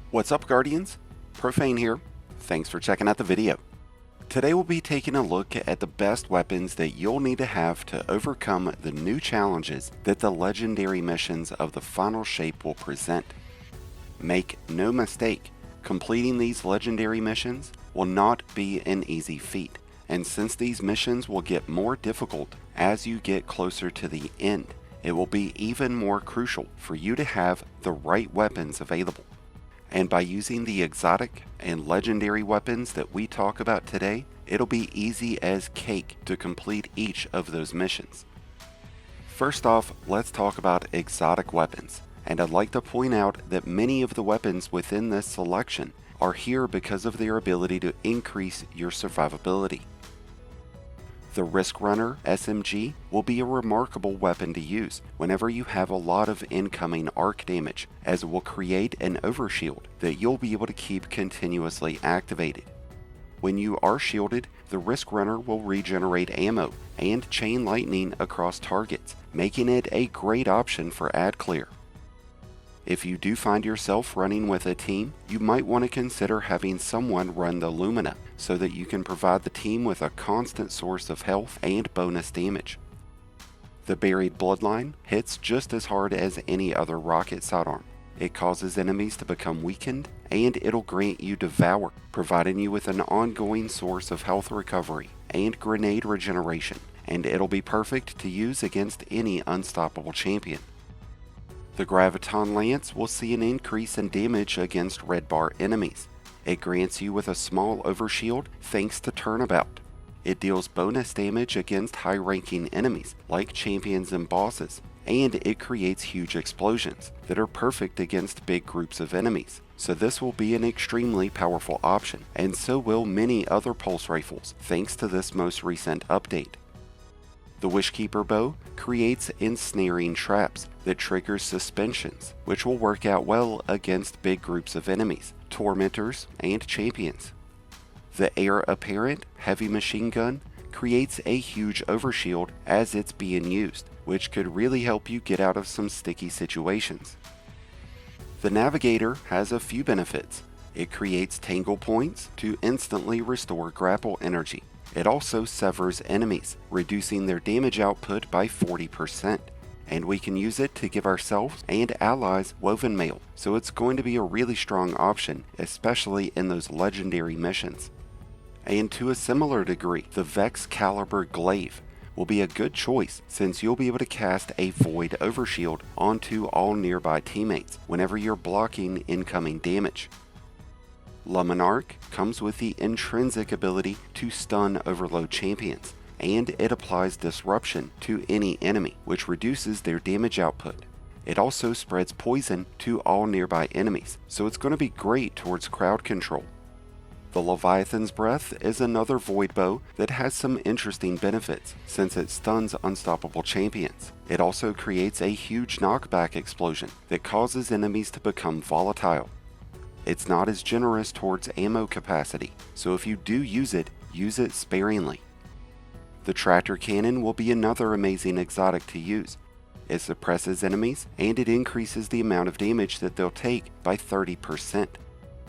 What's up, Guardians? Profane here. Thanks for checking out the video. Today we'll be taking a look at the best weapons that you'll need to have to overcome the new challenges that the legendary missions of the final shape will present. Make no mistake, completing these legendary missions will not be an easy feat, and since these missions will get more difficult as you get closer to the end, it will be even more crucial for you to have the right weapons available. And by using the exotic and legendary weapons that we talk about today, it'll be easy as cake to complete each of those missions. First off, let's talk about exotic weapons, and I'd like to point out that many of the weapons within this selection are here because of their ability to increase your survivability. The Risk Runner SMG will be a remarkable weapon to use whenever you have a lot of incoming arc damage, as it will create an overshield that you'll be able to keep continuously activated. When you are shielded, the Risk Runner will regenerate ammo and chain lightning across targets, making it a great option for ad clear. If you do find yourself running with a team, you might want to consider having someone run the Lumina so that you can provide the team with a constant source of health and bonus damage. The Buried Bloodline hits just as hard as any other rocket sidearm. It causes enemies to become weakened, and it'll grant you Devour, providing you with an ongoing source of health recovery and grenade regeneration, and it'll be perfect to use against any unstoppable champion. The Graviton Lance will see an increase in damage against red bar enemies. It grants you with a small overshield thanks to Turnabout. It deals bonus damage against high-ranking enemies like champions and bosses, and it creates huge explosions that are perfect against big groups of enemies. So this will be an extremely powerful option, and so will many other pulse rifles thanks to this most recent update. The Wishkeeper Bow creates ensnaring traps that triggers suspensions, which will work out well against big groups of enemies, tormentors, and champions. The Heir Apparent Heavy Machine Gun creates a huge overshield as it's being used, which could really help you get out of some sticky situations. The Navigator has a few benefits. It creates tangle points to instantly restore grapple energy. It also severs enemies, reducing their damage output by 40%. And we can use it to give ourselves and allies woven mail, so it's going to be a really strong option, especially in those legendary missions. And to a similar degree, the Vex Caliber Glaive will be a good choice since you'll be able to cast a Void Overshield onto all nearby teammates whenever you're blocking incoming damage. Luminarch comes with the intrinsic ability to stun overload champions, and it applies disruption to any enemy, which reduces their damage output. It also spreads poison to all nearby enemies, so it's going to be great towards crowd control. The Leviathan's Breath is another void bow that has some interesting benefits since it stuns unstoppable champions. It also creates a huge knockback explosion that causes enemies to become volatile. It's not as generous towards ammo capacity, so if you do use it sparingly. The Tractor Cannon will be another amazing exotic to use. It suppresses enemies, and it increases the amount of damage that they'll take by 30%.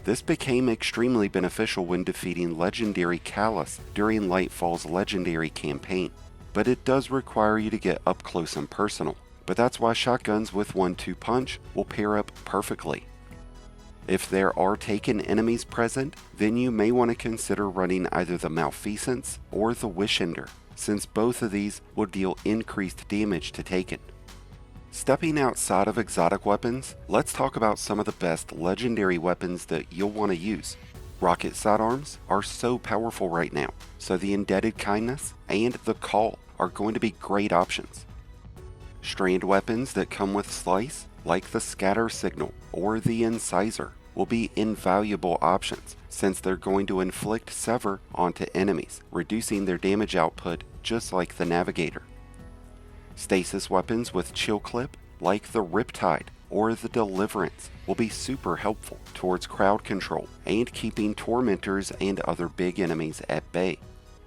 This became extremely beneficial when defeating legendary Callus during Lightfall's legendary campaign, but it does require you to get up close and personal. But that's why shotguns with 1-2 punch will pair up perfectly. If there are taken enemies present, then you may want to consider running either the Malfeasance or the Wishender, since both of these will deal increased damage to taken. Stepping outside of exotic weapons, let's talk about some of the best legendary weapons that you'll want to use. Rocket sidearms are so powerful right now, so the Indebted Kindness and the Call are going to be great options. Strand weapons that come with Slice, like the Scatter Signal or the Incisor, will be invaluable options since they're going to inflict sever onto enemies, reducing their damage output just like the Navigator. Stasis weapons with Chill Clip, like the Riptide or the Deliverance, will be super helpful towards crowd control and keeping tormentors and other big enemies at bay.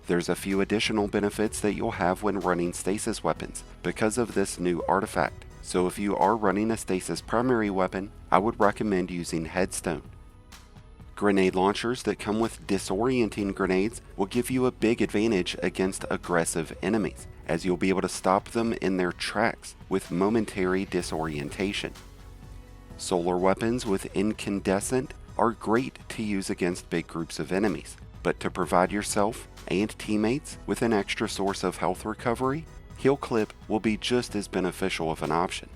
There's a few additional benefits that you'll have when running stasis weapons because of this new artifact. So if you are running a stasis primary weapon, I would recommend using Headstone. Grenade launchers that come with disorienting grenades will give you a big advantage against aggressive enemies, as you'll be able to stop them in their tracks with momentary disorientation. Solar weapons with incandescent are great to use against big groups of enemies, but to provide yourself and teammates with an extra source of health recovery, Heal Clip will be just as beneficial of an option.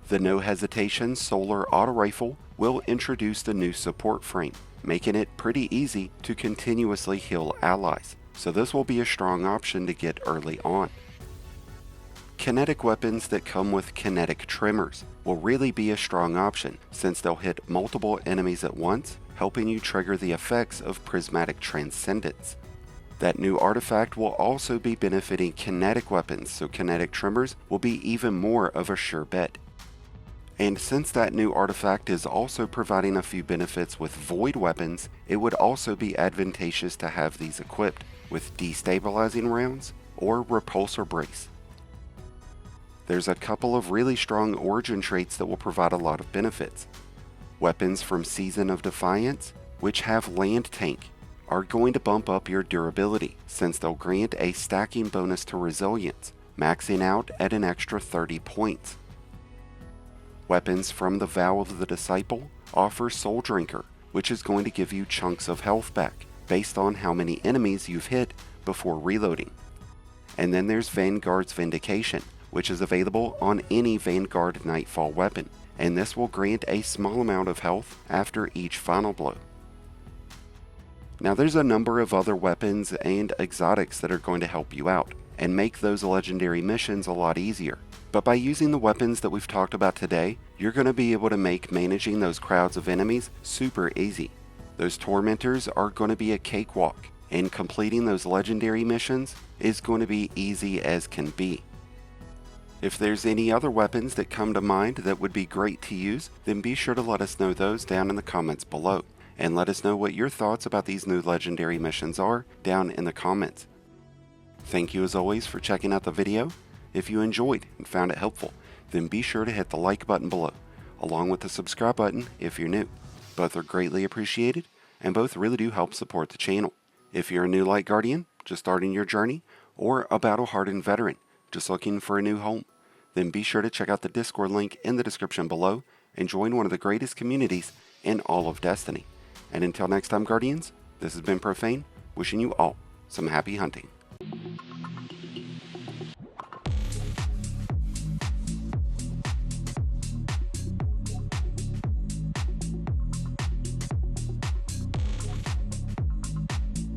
The No Hesitation Solar Auto Rifle will introduce the new support frame, making it pretty easy to continuously heal allies, so this will be a strong option to get early on. Kinetic weapons that come with kinetic trimmers will really be a strong option since they'll hit multiple enemies at once, helping you trigger the effects of prismatic transcendence. That new artifact will also be benefiting kinetic weapons, so kinetic trimmers will be even more of a sure bet. And since that new artifact is also providing a few benefits with void weapons, it would also be advantageous to have these equipped with destabilizing rounds or repulsor brace. There's a couple of really strong origin traits that will provide a lot of benefits. Weapons from Season of Defiance, which have land tank, are going to bump up your durability since they'll grant a stacking bonus to resilience, maxing out at an extra 30 points. Weapons from the Vow of the Disciple offer Soul Drinker, which is going to give you chunks of health back based on how many enemies you've hit before reloading. And then there's Vanguard's Vindication, which is available on any Vanguard Nightfall weapon, and this will grant a small amount of health after each final blow. Now there's a number of other weapons and exotics that are going to help you out and make those legendary missions a lot easier. But by using the weapons that we've talked about today, you're going to be able to make managing those crowds of enemies super easy. Those tormentors are going to be a cakewalk, and completing those legendary missions is going to be easy as can be. If there's any other weapons that come to mind that would be great to use, then be sure to let us know those down in the comments below. And let us know what your thoughts about these new legendary missions are down in the comments. Thank you as always for checking out the video. If you enjoyed and found it helpful, then be sure to hit the like button below, along with the subscribe button if you're new. Both are greatly appreciated, and both really do help support the channel. If you're a new Light Guardian, just starting your journey, or a battle-hardened veteran, just looking for a new home, then be sure to check out the Discord link in the description below and join one of the greatest communities in all of Destiny. And until next time, Guardians, this has been Profane, wishing you all some happy hunting.